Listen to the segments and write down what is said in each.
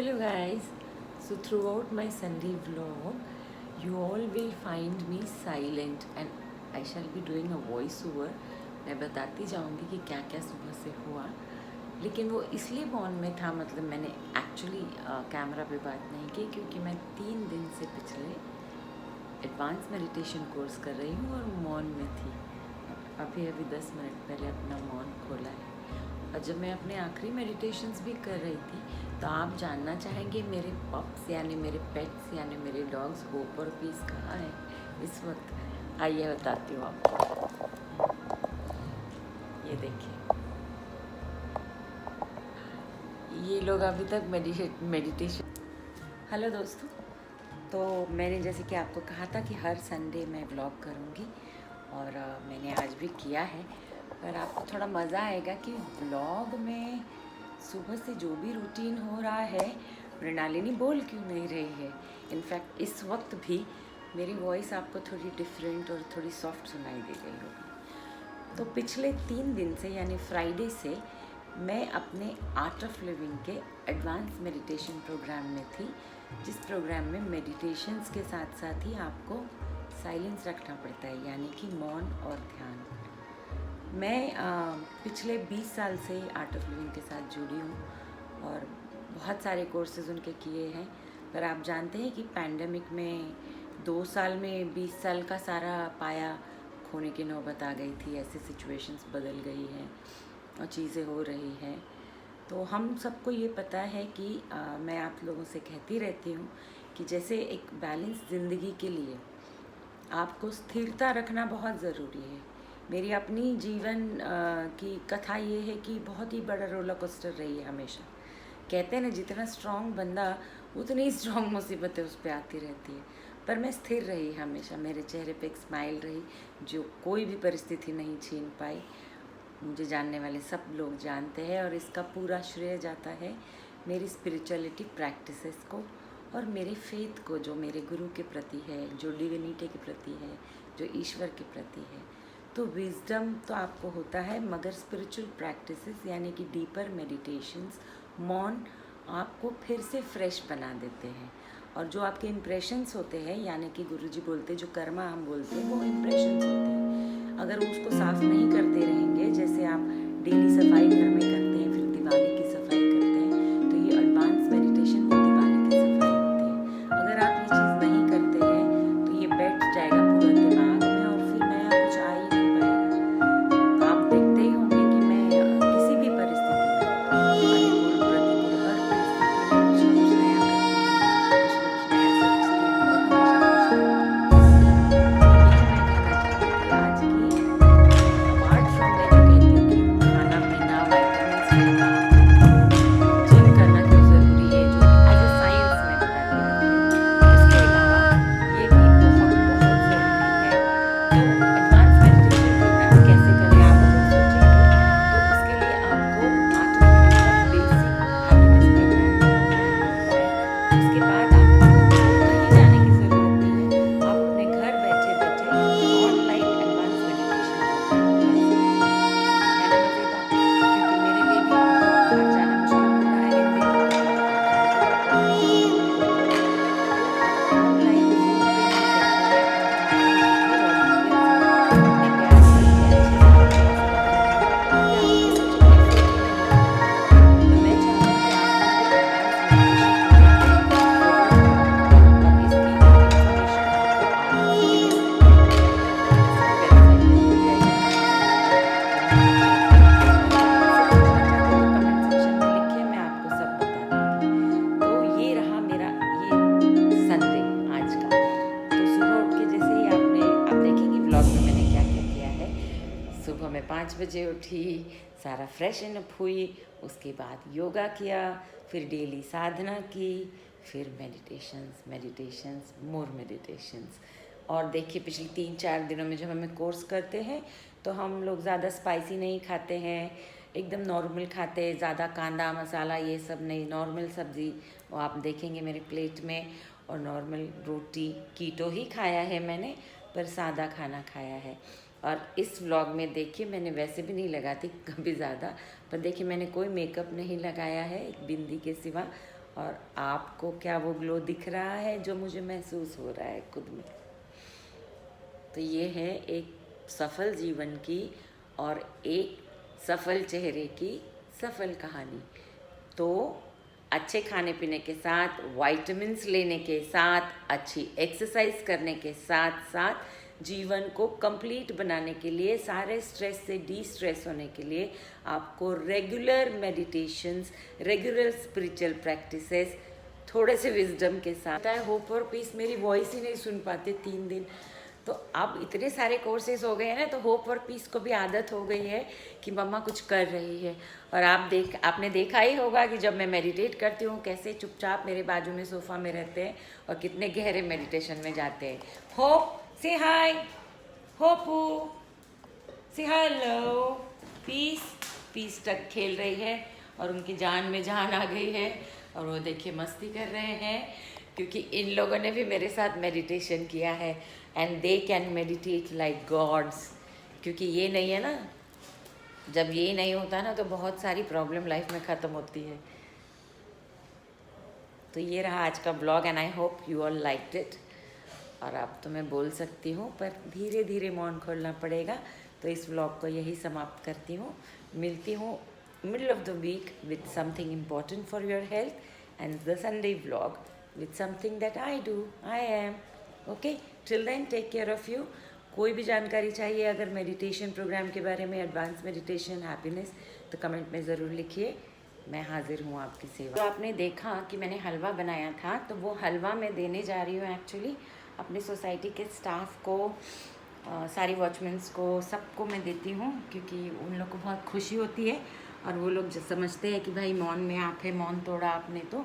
Hello guys. So throughout my Sunday vlog, you all will find me silent and I shall be doing a voice over. मैं बताती जाऊंगी कि क्या क्या सुबह से हुआ, लेकिन वो इसलिए मौन में था, मतलब मैंने एक्चुअली कैमरा पे बात नहीं की क्योंकि मैं 3 दिन से पिछले एडवांस मेडिटेशन कोर्स कर रही हूँ और मौन में थी। अभी 10 मिनट पहले अपना मौन खोला है और जब मैं अपने आखिरी मेडिटेशंस भी कर रही थी तो आप जानना चाहेंगे मेरे पप्स यानी मेरे पेट्स यानी मेरे डॉग्स होप और पीस कहाँ है इस वक्त। आइए बताती हूँ आपको। ये देखिए, ये लोग अभी तक मेडिटेशन। हेलो दोस्तों, तो मैंने जैसे कि आपको कहा था कि हर संडे मैं व्लॉग करूँगी और मैंने आज भी किया है, पर आपको थोड़ा मज़ा आएगा कि व्लॉग में सुबह से जो भी रूटीन हो रहा है मृणालिनी बोल क्यों नहीं रही है। इनफैक्ट इस वक्त भी मेरी वॉइस आपको थोड़ी डिफरेंट और थोड़ी सॉफ्ट सुनाई दे रही होगी। तो पिछले 3 दिन से यानी फ्राइडे से मैं अपने आर्ट ऑफ लिविंग के एडवांस मेडिटेशन प्रोग्राम में थी, जिस प्रोग्राम में मेडिटेशंस के साथ साथ ही आपको साइलेंस रखना पड़ता है, यानी कि मौन और ध्यान। मैं पिछले 20 साल से आर्ट ऑफ लिविंग के साथ जुड़ी हूँ और बहुत सारे कोर्सेज उनके किए हैं, पर आप जानते हैं कि पैंडेमिक में 2 साल में 20 साल का सारा पाया खोने की नौबत आ गई थी। ऐसे सिचुएशंस बदल गई हैं और चीज़ें हो रही हैं। तो हम सबको ये पता है कि मैं आप लोगों से कहती रहती हूँ कि जैसे एक बैलेंस ज़िंदगी के लिए आपको स्थिरता रखना बहुत ज़रूरी है। मेरी अपनी जीवन की कथा ये है कि बहुत ही बड़ा रोलर कोस्टर रही है हमेशा। कहते हैं ना, जितना स्ट्रॉन्ग बंदा उतनी ही स्ट्रॉन्ग मुसीबतें उस पर आती रहती है, पर मैं स्थिर रही हमेशा। मेरे चेहरे पे एक स्माइल रही जो कोई भी परिस्थिति नहीं छीन पाई। मुझे जानने वाले सब लोग जानते हैं और इसका पूरा श्रेय जाता है मेरी स्पिरिचुअलिटी प्रैक्टिसेस को और मेरे फेथ को, जो मेरे गुरु के प्रति है, जो डिविनिटी के प्रति है, जो ईश्वर के प्रति है। तो विजडम तो आपको होता है, मगर स्पिरिचुअल प्रैक्टिसेस यानी कि डीपर मेडिटेशंस, मौन आपको फिर से फ्रेश बना देते हैं। और जो आपके इम्प्रेशंस होते हैं, यानी कि गुरुजी बोलते जो कर्मा हम बोलते हैं, वो इम्प्रेशंस होते हैं। अगर उसको साफ नहीं करते रहेंगे, जैसे आप डेली सफाई घर में करते हैं, फिर दिवाली की सफाई करते हैं, तो ये एडवांस मेडिटेशन वो दिवाली की सफाई होती है। अगर आप ये चीज़ नहीं करते हैं तो ये बैठ जाएगा पूरा दिमाग में और फिर नया कुछ आ ही नहीं पाएगा। आप देखते ही होंगे कि मैं किसी भी परिस्थिति में, अनुकूल प्रतिकूल, हर परिस्थिति में कुछ ना कुछ नया करती हूँ, कुछ ना कुछ नया सीखती हूँ और हमेशा खुश रहती हूँ। यही मैं कहना चाहती थी आज की। अपार्ट फ्रॉम, मैं जो कहती हूँ कि खाना पीना, वाइटामिन्स लेना, जिम करना क्यों ज़रूरी है, जो एज ए साइंस मैं बताती रहती हूँ, उसके अलावा ये भी बहुत बहुत ज़रूरी है। तो एडवांस मेडिटेशन प्रोग्राम कैसे करें आप अगर सोचेंगे, तो उसके लिए आपको आर्ट ऑफ लिविंग का बेसिक हैप्पीनेस प्रोग्राम करना है। उसके बाद आपको कहीं जाने की ज़रूरत नहीं है, आप अपने घर बैठे बैठे ऑनलाइन एडवांस मेडिटेशन प्रोग्राम उठा सकते हैं। है ना मज़ेदार? क्योंकि मेरे लिए भी बहुत बाहर जाना मुश्किल हो रहा है इन दिनों, क्योंकि घर पे वर्क फ्रॉम होम हम लोग करते हैं। तो आप ऑनलाइन ज़ूम पे नहीं करते हैं, पर हाँ अपनी जगह वॉलंटियर से, अपने प्यार से, अपने अच्छे से बच्चों से, अपने घर वालों को, या आपके सच में एफर्ट ही नहीं लग रहा है, तो मैं चाहूँगी कि आप लोग ये एडवांस मेडिटेशन प्रोग्राम ज़रूर करें। और इसकी इन्फॉर्मेशन आपको आर्ट ऑफ लिविंग किसी भी वेबसाइट पे मिल जाएगी, मैंने नाम डाला है कहीं नीचे। और आप मुझसे पूछना चाहते हैं तो कमेंट सेक्शन में लिखिए, मैं आपको सब बता दूँगी। तो ये रहा मेरा ये संडे आज का। तो सुबह उठ के जैसे ही आप देखेंगे व्लॉग में मैंने क्या क्या किया है। सुबह मैं 5 बजे उठी, सारा फ्रेश एंड अप हुई, उसके बाद योगा किया, फिर डेली साधना की, फिर मेडिटेशंस, मोर मेडिटेशंस। और देखिए पिछले 3-4 दिनों में जब हमें कोर्स करते हैं तो हम लोग ज़्यादा स्पाइसी नहीं खाते हैं, एकदम नॉर्मल खाते हैं, ज़्यादा कांदा मसाला ये सब नहीं, नॉर्मल सब्ज़ी वो आप देखेंगे मेरे प्लेट में, और नॉर्मल रोटी, कीटो ही खाया है मैंने, पर सादा खाना खाया है। और इस व्लॉग में देखिए मैंने वैसे भी नहीं लगाती कभी ज़्यादा, पर देखिए मैंने कोई मेकअप नहीं लगाया है एक बिंदी के सिवा, और आपको क्या वो ग्लो दिख रहा है जो मुझे महसूस हो रहा है खुद में। तो ये है एक सफल जीवन की और एक सफल चेहरे की सफल कहानी। तो अच्छे खाने पीने के साथ, विटामिन्स लेने के साथ, अच्छी एक्सरसाइज करने के साथ साथ जीवन को कंप्लीट बनाने के लिए, सारे स्ट्रेस से डी स्ट्रेस होने के लिए आपको regular meditations, regular spiritual practices, थोड़े से विजडम के साथ है। होप और पीस मेरी वॉइस ही नहीं सुन पाते 3 दिन, तो अब इतने सारे कोर्सेज हो गए हैं ना, तो होप और पीस को भी आदत हो गई है कि मम्मा कुछ कर रही है। और आपने देखा ही होगा कि जब मैं मेडिटेट करती हूँ कैसे चुपचाप मेरे बाजू में सोफ़ा में रहते हैं और कितने गहरे मेडिटेशन में जाते हैं। होप से हाय, होपू से हेलो, पीस तक खेल रही है और उनकी जान में जान आ गई है और वो देखिए मस्ती कर रहे हैं, क्योंकि इन लोगों ने भी मेरे साथ मेडिटेशन किया है and they can meditate like gods. क्योंकि ये नहीं है ना, जब ये नहीं होता ना तो बहुत सारी प्रॉब्लम लाइफ में ख़त्म होती है। तो ये रहा आज का blog and I hope you all liked it. और अब तो मैं बोल सकती हूँ पर धीरे धीरे मौन खोलना पड़ेगा, तो इस व्लॉग को यही समाप्त करती हूँ। मिलती हूँ middle of the week with something important for your health and the Sunday vlog with something that I am. Okay, till then take care of you. कोई भी जानकारी चाहिए अगर मेडिटेशन प्रोग्राम के बारे में, एडवांस मेडिटेशन, हैप्पीनेस, तो comment में ज़रूर लिखिए, मैं हाजिर हूँ आपकी सेवा। तो आपने देखा कि मैंने हलवा बनाया था, तो वो हलवा मैं देने जा रही हूँ एक्चुअली अपनी सोसाइटी के स्टाफ को, सारी वॉचमेंस को, सबको मैं देती हूँ, क्योंकि उन लोग को बहुत खुशी होती है और वो लोग समझते हैं कि भाई मौन में आप है, मौन तोड़ा आपने तो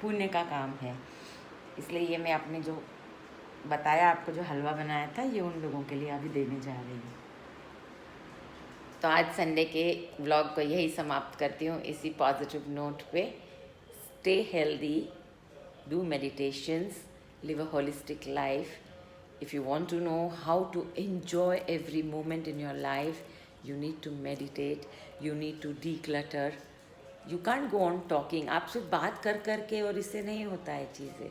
पुण्य का काम है। इसलिए ये मैं आपने जो बताया, आपको जो हलवा बनाया था, ये उन लोगों के लिए अभी देने जा रही हूँ। तो आज संडे के व्लॉग को यही समाप्त करती हूँ इसी पॉजिटिव नोट पे। Stay healthy, do meditations, live a holistic life. If you want to know how to enjoy every moment in your life, you need to meditate, you need to declutter. You can't go on talking. आप सिर्फ बात कर कर के और इससे नहीं होता है चीज़ें।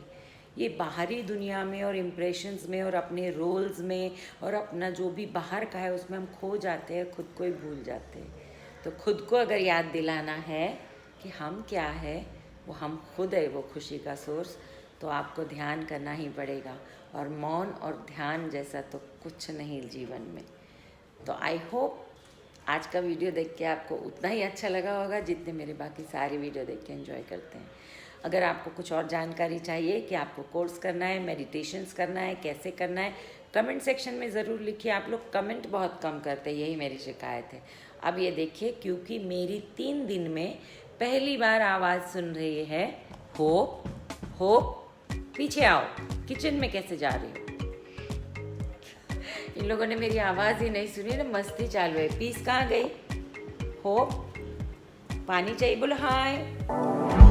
ये बाहरी दुनिया में और इम्प्रेशंस में और अपने रोल्स में और अपना जो भी बाहर का है उसमें हम खो जाते हैं, खुद को ही भूल जाते हैं। तो खुद को अगर याद दिलाना है कि हम क्या है, वो हम खुद है, वो खुशी का सोर्स, तो आपको ध्यान करना ही पड़ेगा। और मौन और ध्यान जैसा तो कुछ नहीं जीवन में। तो आई होप आज का वीडियो देख के आपको उतना ही अच्छा लगा होगा जितने मेरे बाकी सारे वीडियो देख के एंजॉय करते हैं। अगर आपको कुछ और जानकारी चाहिए कि आपको कोर्स करना है, मेडिटेशंस करना है, कैसे करना है, कमेंट सेक्शन में ज़रूर लिखिए। आप लोग कमेंट बहुत कम करते हैं, यही मेरी शिकायत है। अब ये देखिए, क्योंकि मेरी 3 दिन में पहली बार आवाज़ सुन रही है, होप पीछे आओ, किचन में कैसे जा रही हो। इन लोगों ने मेरी आवाज़ ही नहीं सुनी ना, मस्ती चालू है। पीस कहाँ गई? होप पानी चाहिए, बोलो हाय।